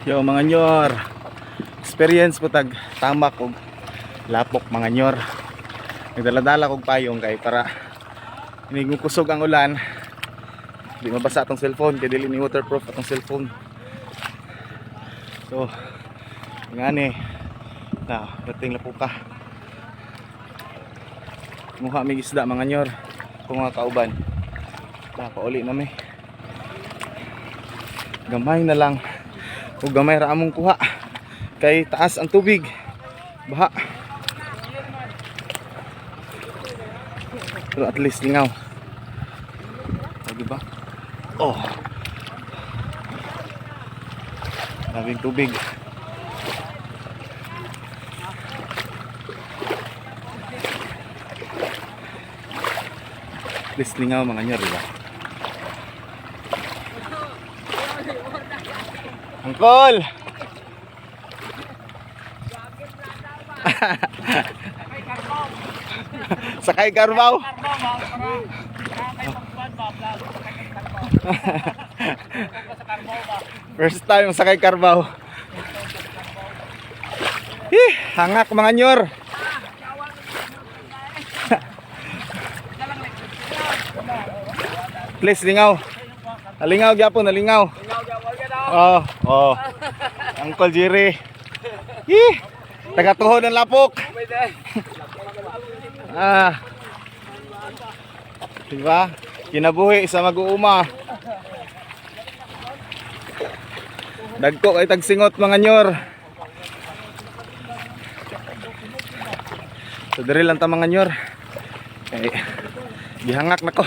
Yo mga nyor, experience po tag tamak og lapok mga nyor. Nagdala-dala kog payong kay para inig kusog ang ulan. Di mabasa atong cellphone kay dili ni waterproof atong cellphone. So, ngani na dating lapuka. Muha mig isda mga nyor, kung mga kauban. Pauli na mi. Gamay na lang. Ug gamay ra among kuha kay taas ang tubig, baha, pero at least lingaw, o diba? Oh, daming tubig. At least lingaw mga nyor, diba? Angkol! Sakay karbaw. First time sakay karbaw. Hangak mga nyor. Please lingaw. Nalingaw gyapon, nalingaw. Oh, oh. Uncle Jerry. Taga-tuhod ng lapok. Diba? Kinabuhi sa mag-uuma. Dagko kay tagsingot mga nyor. So diri lang ta mga nyor. Gihangak nako.